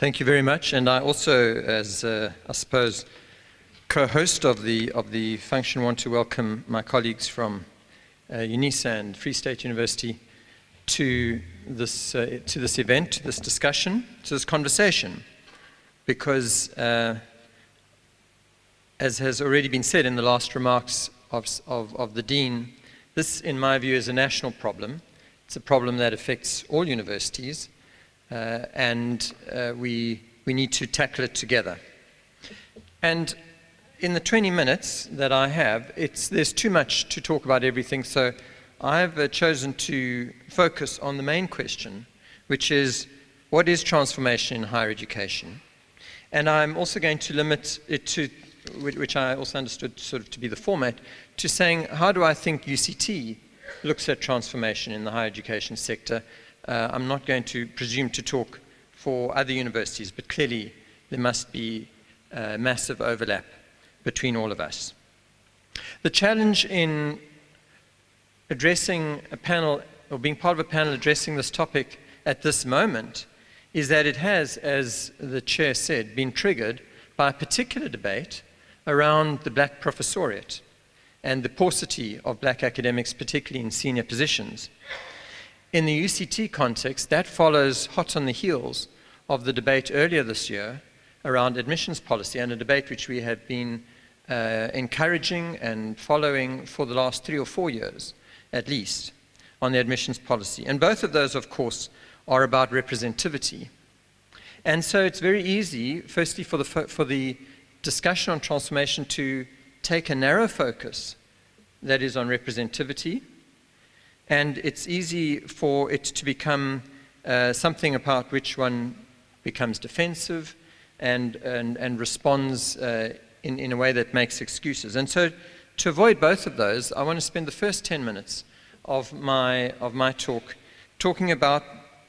Thank you very much. And I also, as I suppose, co-host of the function, want to welcome my colleagues from UNISA and Free State University to this event, to this discussion, to this conversation, because as has already been said in the last remarks of the Dean, this, in my view, is a national problem. It's a problem that affects all universities, and we need to tackle it together. And in the 20 minutes that I have, there's too much to talk about everything, so I've chosen to focus on the main question, which is, what is transformation in higher education? And I'm also going to limit it to, which I also understood sort of to be the format, to saying, how do I think UCT looks at transformation in the higher education sector? I'm not going to presume to talk for other universities, but clearly there must be massive overlap between all of us. The challenge in addressing a panel, or being part of a panel addressing this topic at this moment, is that it has, as the chair said, been triggered by a particular debate around the black professoriate and the paucity of black academics, particularly in senior positions. In the UCT context, that follows hot on the heels of the debate earlier this year around admissions policy, and a debate which we have been encouraging and following for the last 3 or 4 years, at least, on the admissions policy. And both of those, of course, are about representativity. And so it's very easy, firstly, for the discussion on transformation to take a narrow focus that is on representativity, and it's easy for it to become something about which one becomes defensive and responds in a way that makes excuses. And so to avoid both of those, I want to spend the first 10 minutes of my talk talking about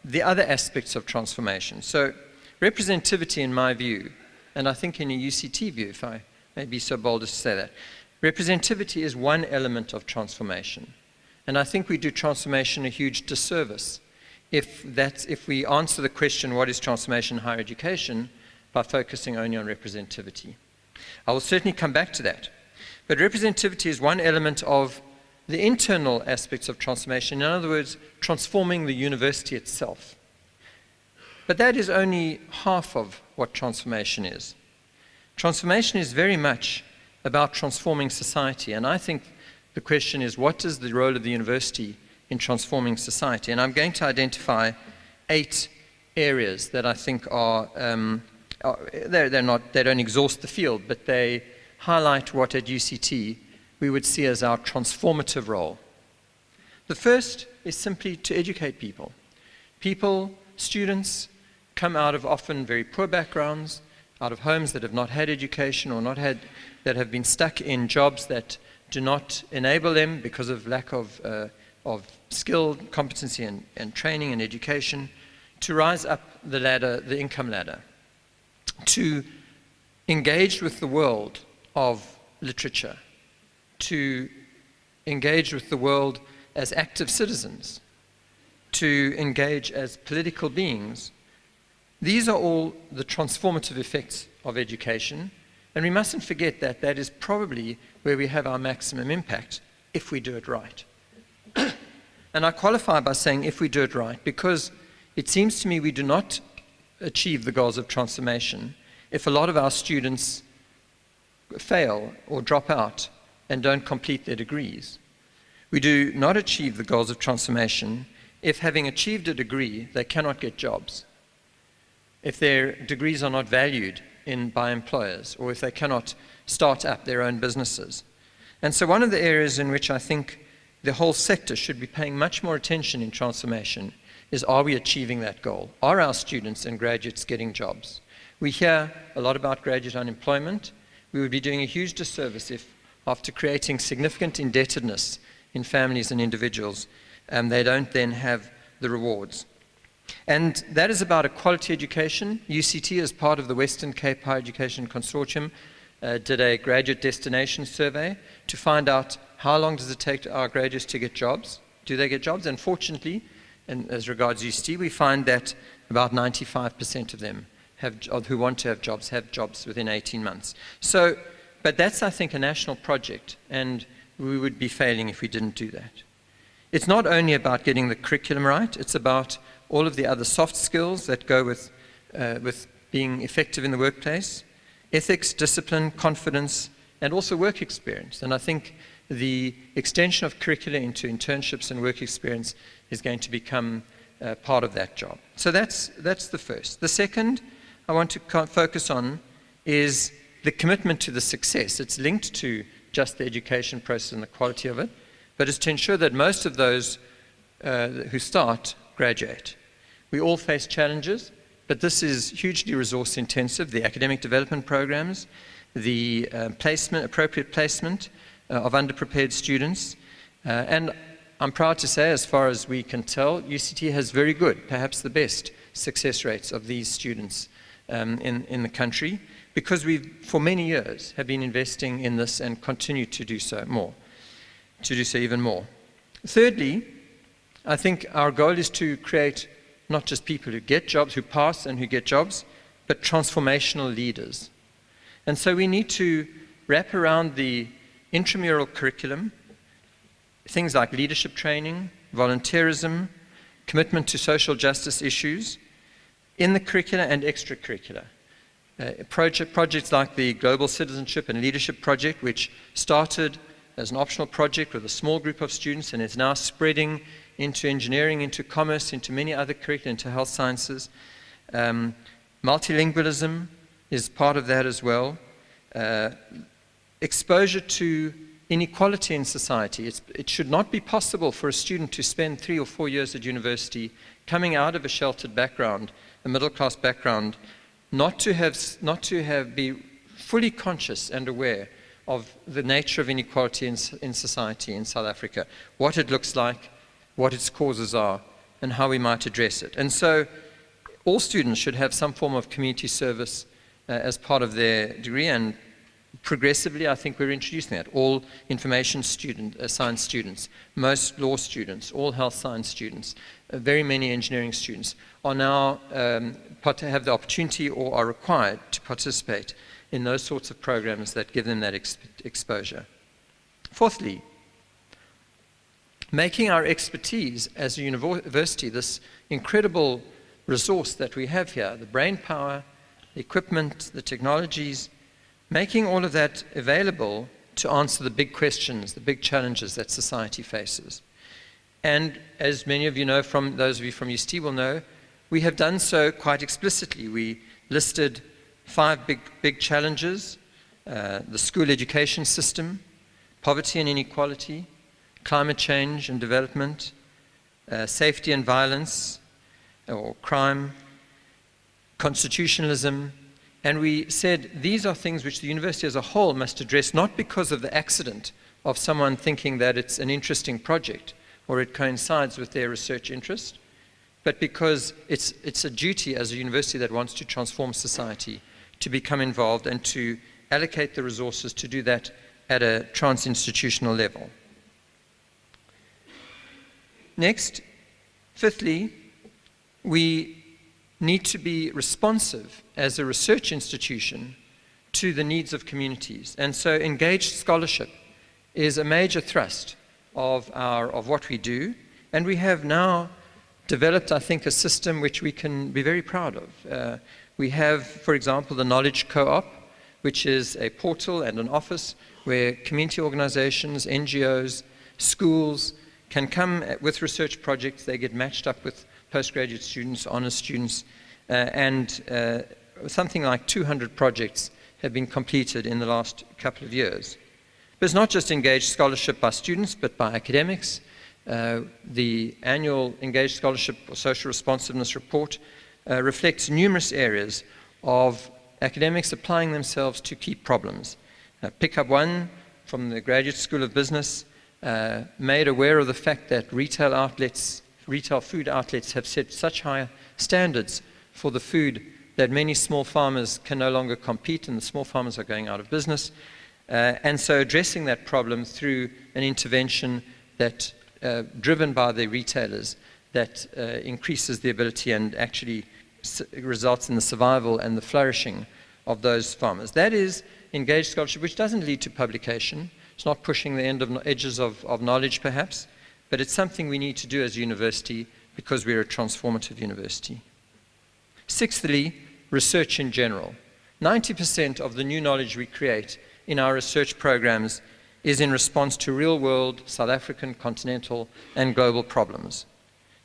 the other aspects of transformation. So representativity, in my view, and I think in a UCT view, if I may be so bold as to say that, representativity is one element of transformation. And I think we do transformation a huge disservice if we answer the question, what is transformation in higher education, by focusing only on representativity. I will certainly come back to that. But representativity is one element of the internal aspects of transformation, in other words, transforming the university itself. But that is only half of what transformation is. Transformation is very much about transforming society, and I think the question is, what is the role of the university in transforming society? And I'm going to identify 8 areas that I think they don't exhaust the field, but they highlight what at UCT we would see as our transformative role. The first is simply to educate people. Students come out of often very poor backgrounds, out of homes that have not had education or that have been stuck in jobs that do not enable them because of lack of skill, competency and training and education, to rise up the ladder, the income ladder, to engage with the world of literature, to engage with the world as active citizens, to engage as political beings. These are all the transformative effects of education, and we mustn't forget that that is probably where we have our maximum impact if we do it right. And I qualify by saying if we do it right, because it seems to me we do not achieve the goals of transformation if a lot of our students fail or drop out and don't complete their degrees. We do not achieve the goals of transformation if, having achieved a degree, they cannot get jobs, if their degrees are not valued by employers, or if they cannot start up their own businesses. And so one of the areas in which I think the whole sector should be paying much more attention in transformation is, are we achieving that goal? Are our students and graduates getting jobs? We hear a lot about graduate unemployment. We would be doing a huge disservice if, after creating significant indebtedness in families and individuals, they don't then have the rewards. And that is about a quality education. UCT, as part of the Western Cape Higher Education Consortium, did a graduate destination survey to find out how long does it take our graduates to get jobs. Do they get jobs? And fortunately, and as regards UCT, we find that about 95% of them who want to have jobs within 18 months. So, but that's, I think, a national project, and we would be failing if we didn't do that. It's not only about getting the curriculum right, it's about all of the other soft skills that go with being effective in the workplace: ethics, discipline, confidence, and also work experience. And I think the extension of curricula into internships and work experience is going to become part of that job. So that's the first. The second I want to focus on is the commitment to the success. It's linked to just the education process and the quality of it, but it's to ensure that most of those who start graduate. We all face challenges, but this is hugely resource intensive: the academic development programs, the appropriate placement of underprepared students, and I'm proud to say, as far as we can tell, UCT has very good, perhaps the best, success rates of these students in the country, because we, for many years, have been investing in this and continue to do so even more. Thirdly, I think our goal is to create not just people who get jobs, who pass and who get jobs, but transformational leaders. And so we need to wrap around the intramural curriculum things like leadership training, volunteerism, commitment to social justice issues in the curricula and extracurricular. Projects like the Global Citizenship and Leadership Project, which started as an optional project with a small group of students and is now spreading into engineering, into commerce, into many other curricula, into health sciences. Multilingualism is part of that as well. Exposure to inequality in society. It should not be possible for a student to spend 3 or 4 years at university coming out of a sheltered background, a middle-class background, not to be fully conscious and aware of the nature of inequality in society in South Africa, what it looks like, what its causes are, and how we might address it. And so all students should have some form of community service as part of their degree, and progressively I think we're introducing that. All information science students, most law students, all health science students, very many engineering students are now have the opportunity or are required to participate in those sorts of programs that give them that exposure. Fourthly, making our expertise as a university, this incredible resource that we have here, the brain power, the equipment, the technologies, making all of that available to answer the big questions, the big challenges that society faces. And as many of you know, from those of you from UCT will know, we have done so quite explicitly. We listed 5 big challenges: the school education system, poverty and inequality, climate change and development, safety and violence or crime, constitutionalism. And we said these are things which the university as a whole must address, not because of the accident of someone thinking that it's an interesting project or it coincides with their research interest, but because it's a duty as a university that wants to transform society to become involved and to allocate the resources to do that at a trans-institutional level. Next, fifthly, we need to be responsive as a research institution to the needs of communities. And so engaged scholarship is a major thrust of what we do. And we have now developed, I think, a system which we can be very proud of. We have, for example, the Knowledge Co-op, which is a portal and an office where community organizations, NGOs, schools can come with research projects. They get matched up with postgraduate students, honors students, and something like 200 projects have been completed in the last couple of years. But it's not just engaged scholarship by students, but by academics. The annual Engaged Scholarship or Social Responsiveness Report reflects numerous areas of academics applying themselves to key problems. Pick up one from the Graduate School of Business, made aware of the fact that retail food outlets have set such high standards for the food that many small farmers can no longer compete, and the small farmers are going out of business. And so addressing that problem through an intervention that, driven by the retailers, that increases the ability and actually results in the survival and the flourishing of those farmers. That is engaged scholarship, which doesn't lead to publication. It's not pushing the edges of knowledge, perhaps, but it's something we need to do as a university because we're a transformative university. Sixthly, research in general. 90% of the new knowledge we create in our research programs is in response to real-world South African, continental, and global problems.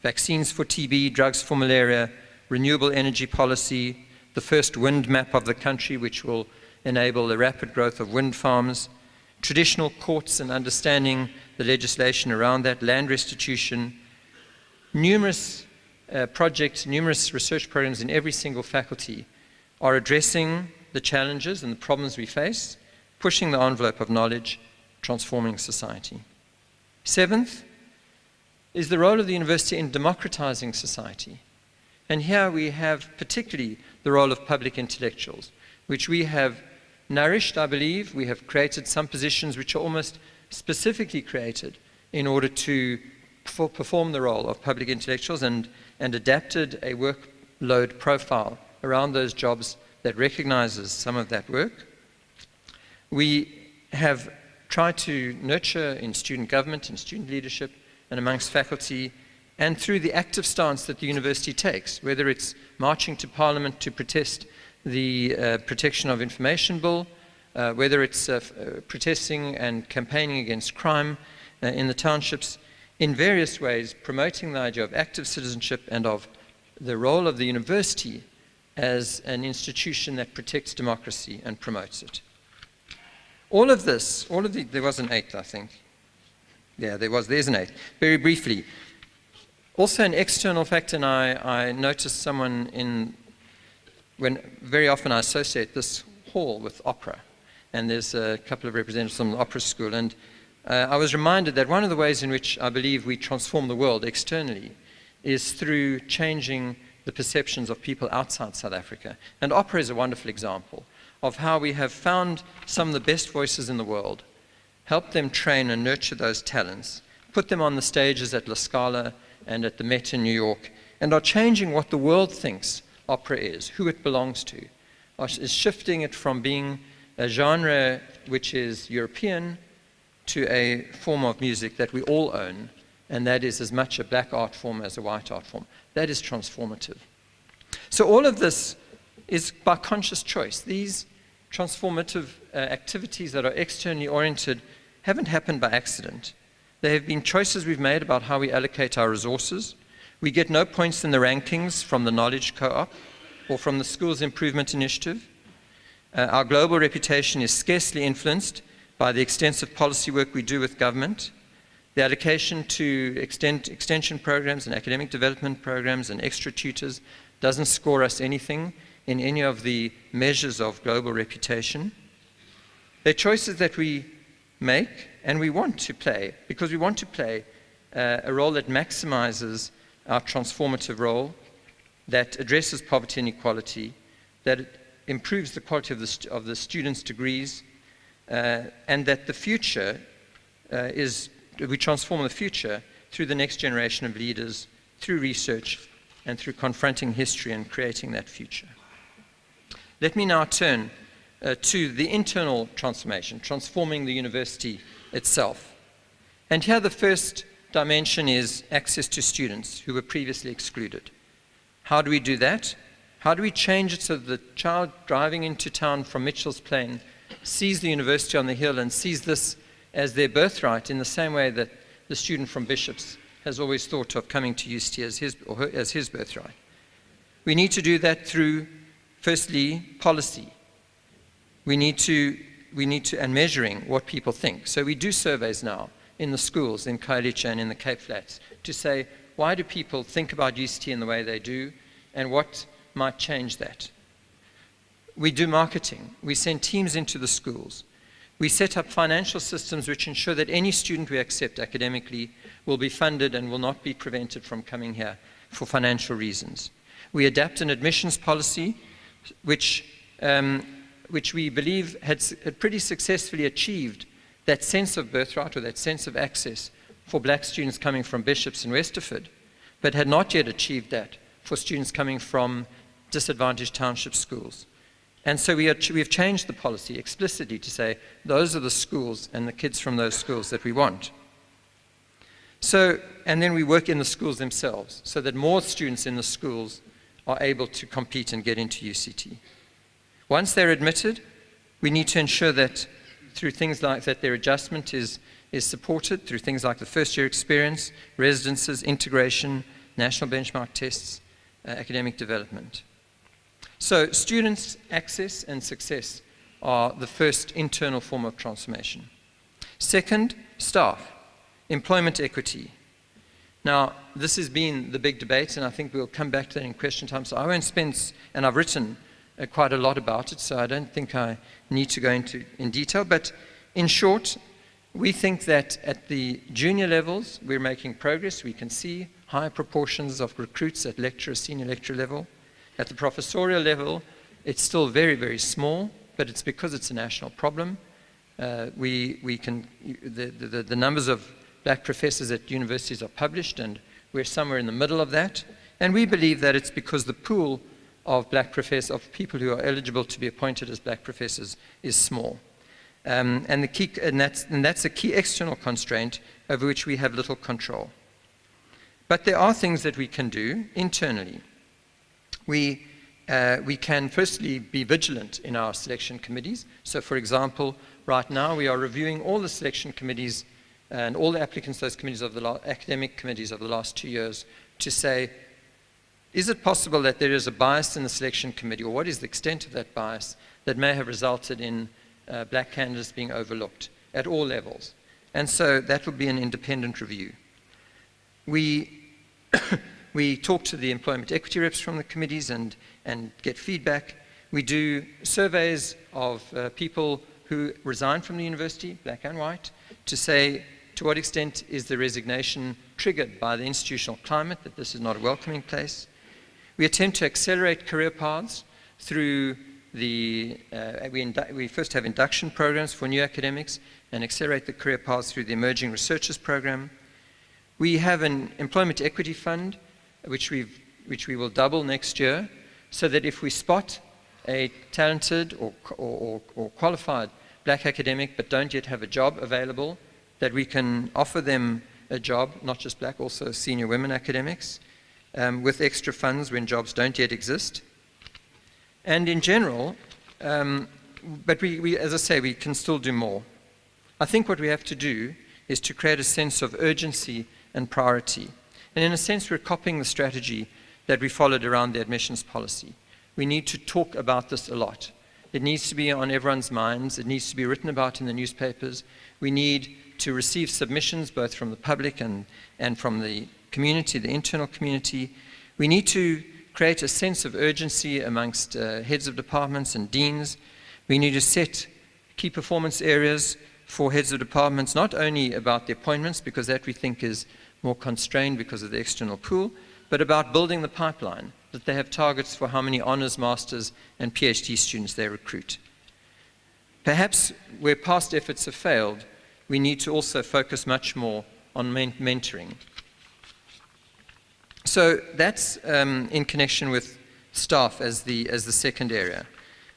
Vaccines for TB, drugs for malaria, renewable energy policy, the first wind map of the country, which will enable the rapid growth of wind farms, traditional courts and understanding the legislation around that, land restitution, numerous projects, numerous research programs in every single faculty are addressing the challenges and the problems we face, pushing the envelope of knowledge, transforming society. Seventh is the role of the university in democratizing society. And here we have particularly the role of public intellectuals, which we have nourished, I believe. We have created some positions which are almost specifically created in order to perform the role of public intellectuals and adapted a workload profile around those jobs that recognizes some of that work. We have tried to nurture in student government, in student leadership, and amongst faculty, and through the active stance that the university takes, whether it's marching to Parliament to protest the Protection of Information Bill, whether it's protesting and campaigning against crime in the townships, in various ways promoting the idea of active citizenship and of the role of the university as an institution that protects democracy and promotes it. All of this, there was an eighth, I think. Yeah, there's an eighth. Very briefly. Also an external factor, and I noticed someone very often I associate this hall with opera, and there's a couple of representatives from the opera school, and I was reminded that one of the ways in which I believe we transform the world externally is through changing the perceptions of people outside South Africa. And opera is a wonderful example of how we have found some of the best voices in the world, helped them train and nurture those talents, put them on the stages at La Scala and at the Met in New York, and are changing what the world thinks opera is, who it belongs to, is shifting it from being a genre which is European to a form of music that we all own, and that is as much a black art form as a white art form. That is transformative. So all of this is by conscious choice. These transformative activities that are externally oriented haven't happened by accident. They have been choices we've made about how we allocate our resources. We get no points in the rankings from the Knowledge Co-op or from the Schools Improvement Initiative. Our global reputation is scarcely influenced by the extensive policy work we do with government. The allocation to extension programs and academic development programs and extra tutors doesn't score us anything in any of the measures of global reputation. They're choices that we make and we want to play because we want to play a role that maximizes our transformative role, that addresses poverty and inequality, that improves the quality of the students' degrees, and that the future we transform the future through the next generation of leaders, through research, and through confronting history and creating that future. Let me now turn to the internal transformation, transforming the university itself. And here the first dimension is access to students who were previously excluded. How do we do that? How do we change it so that the child driving into town from Mitchell's Plain sees the university on the hill and sees this as their birthright in the same way that the student from Bishops has always thought of coming to UCT as his birthright? We need to do that through, firstly, policy. We need to, and measuring what people think. So we do surveys now in the schools, in Khayelitsha and in the Cape Flats, to say, why do people think about UCT in the way they do, and what might change that? We do marketing. We send teams into the schools. We set up financial systems which ensure that any student we accept academically will be funded and will not be prevented from coming here for financial reasons. We adapt an admissions policy which we believe had pretty successfully achieved that sense of birthright or that sense of access for black students coming from Bishops and Westerford, but had not yet achieved that for students coming from disadvantaged township schools. And so we've changed the policy explicitly to say those are the schools and the kids from those schools that we want. So, and then we work in the schools themselves so that more students in the schools are able to compete and get into UCT. Once they're admitted, we need to ensure that through things like that their adjustment is supported through things like the first year experience, residences, integration, national benchmark tests, academic development. So students' access and success are the first internal form of transformation. Second, staff, employment equity. Now, this has been the big debate, and I think we'll come back to that in question time, so I won't spend, and I've written quite a lot about it, so I don't think I need to go into in detail, but in short, we think that at the junior levels, we're making progress. We can see higher proportions of recruits at lecturer, senior lecturer level. At the professorial level, it's still very, very small, but it's because it's a national problem. The numbers of black professors at universities are published, and we're somewhere in the middle of that. And we believe that it's because the pool of black professors, of people who are eligible to be appointed as black professors, is small. And that's a key external constraint over which we have little control. But there are things that we can do internally. We can firstly be vigilant in our selection committees. So for example, right now we are reviewing all the selection committees and all the applicants to those committees of the academic committees of the last 2 years to say, is it possible that there is a bias in the selection committee, or what is the extent of that bias that may have resulted in black candidates being overlooked at all levels? And so that will be an independent review. We talk to the employment equity reps from the committees and get feedback. We do surveys of people who resign from the university, black and white, to say to what extent is the resignation triggered by the institutional climate, that this is not a welcoming place. We attempt to accelerate career paths through we first have induction programs for new academics and accelerate the career paths through the Emerging Researchers Program. We have an employment equity fund, which we will double next year, so that if we spot a talented or qualified black academic but don't yet have a job available, that we can offer them a job, not just black, also senior women academics, with extra funds when jobs don't yet exist. And in general, but as I say, we can still do more. I think what we have to do is to create a sense of urgency and priority. And in a sense, we're copying the strategy that we followed around the admissions policy. We need to talk about this a lot. It needs to be on everyone's minds. It needs to be written about in the newspapers. We need to receive submissions both from the public and from the community, the internal community. We need to create a sense of urgency amongst heads of departments and deans. We need to set key performance areas for heads of departments, not only about the appointments, because that we think is more constrained because of the external pool, but about building the pipeline, that they have targets for how many honors, masters, and PhD students they recruit. Perhaps where past efforts have failed, we need to also focus much more on mentoring. So that's in connection with staff as the second area.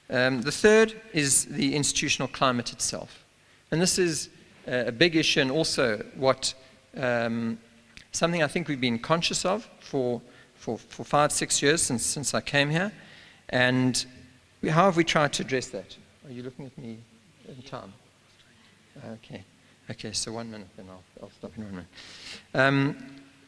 The third is the institutional climate itself. And this is a big issue, and also what something I think we've been conscious of for 5-6 years since I came here. And how have we tried to address that? Are you looking at me in time? Okay, so 1 minute, then I'll stop in 1 minute.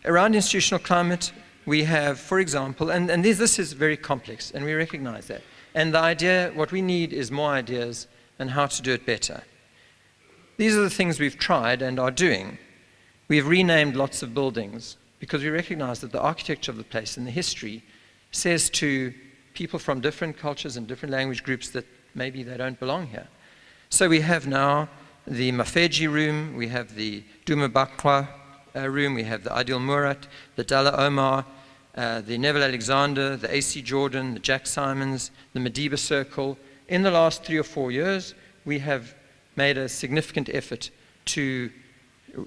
Around institutional climate, we have, for example, and this is very complex, and we recognize that. And the idea, what we need is more ideas and how to do it better. These are the things we've tried and are doing. We've renamed lots of buildings because we recognize that the architecture of the place and the history says to people from different cultures and different language groups that maybe they don't belong here. So we have now the Mafeji room, we have the Duma Bakwa room, we have the Adil Murat, the Dalla Omar, the Neville Alexander, the AC Jordan, the Jack Simons, the Madiba Circle. In the last 3 or 4 years, we have made a significant effort to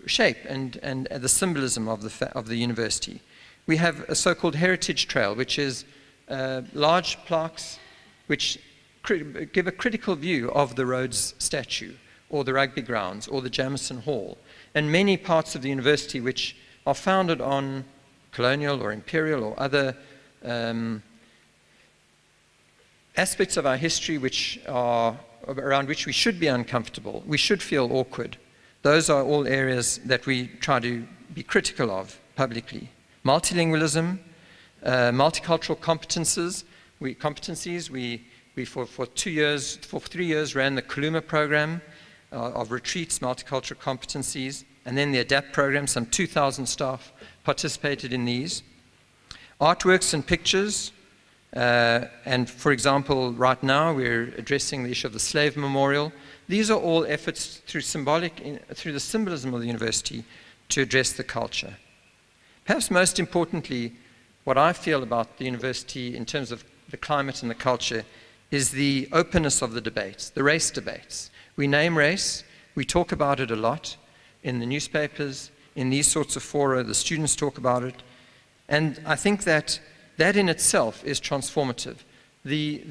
shape and the symbolism of the university. We have a so-called heritage trail, which is large plaques which give a critical view of the Rhodes statue, or the rugby grounds, or the Jamison Hall, and many parts of the university which are founded on colonial or imperial or other aspects of our history around which we should be uncomfortable, we should feel awkward. Those are all areas that we try to be critical of publicly. Multilingualism, multicultural competencies. We for 3 years ran the Kaluma program of retreats, multicultural competencies, and then the ADAPT program. Some 2,000 staff participated in these. Artworks and pictures, and for example, right now we're addressing the issue of the slave memorial. These are all efforts through the symbolism of the university to address the culture. Perhaps most importantly, what I feel about the university in terms of the climate and the culture is the openness of the debates, the race debates. We name race, we talk about it a lot in the newspapers, in these sorts of fora, the students talk about it, and I think that in itself is transformative. The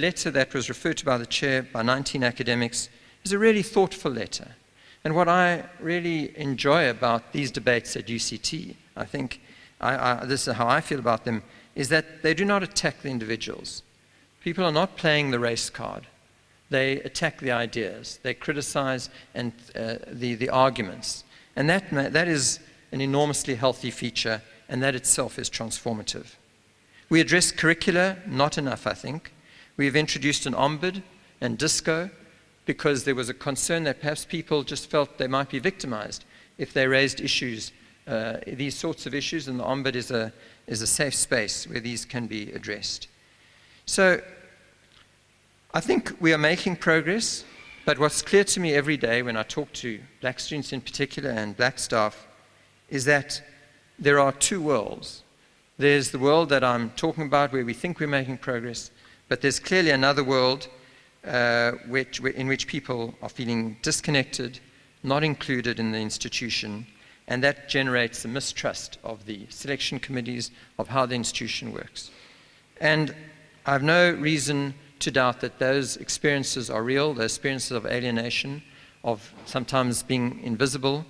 letter that was referred to by the chair, by 19 academics, is a really thoughtful letter. And what I really enjoy about these debates at UCT, I think, this is how I feel about them, is that they do not attack the individuals. People are not playing the race card. They attack the ideas. They criticize the arguments. And that is an enormously healthy feature, and that itself is transformative. We address curricula, not enough, I think. We have introduced an ombud and disco because there was a concern that perhaps people just felt they might be victimized if they raised issues, these sorts of issues, and the ombud is a safe space where these can be addressed. So I think we are making progress, but what's clear to me every day when I talk to black students in particular and black staff is that there are two worlds. There's the world that I'm talking about where we think we're making progress, but there's clearly another world in which people are feeling disconnected, not included in the institution, and that generates a mistrust of the selection committees, of how the institution works. And I have no reason to doubt that those experiences are real, those experiences of alienation, of sometimes being invisible,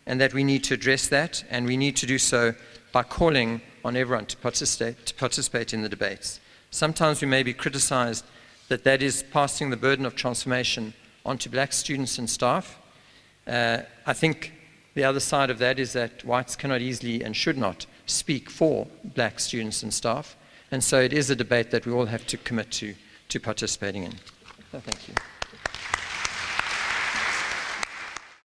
and that we need to address that, and we need to do so by calling on everyone to participate in the debates. Sometimes we may be criticized that is passing the burden of transformation onto black students and staff. I think the other side of that is that whites cannot easily and should not speak for black students and staff, and so it is a debate that we all have to commit to participating in. So thank you.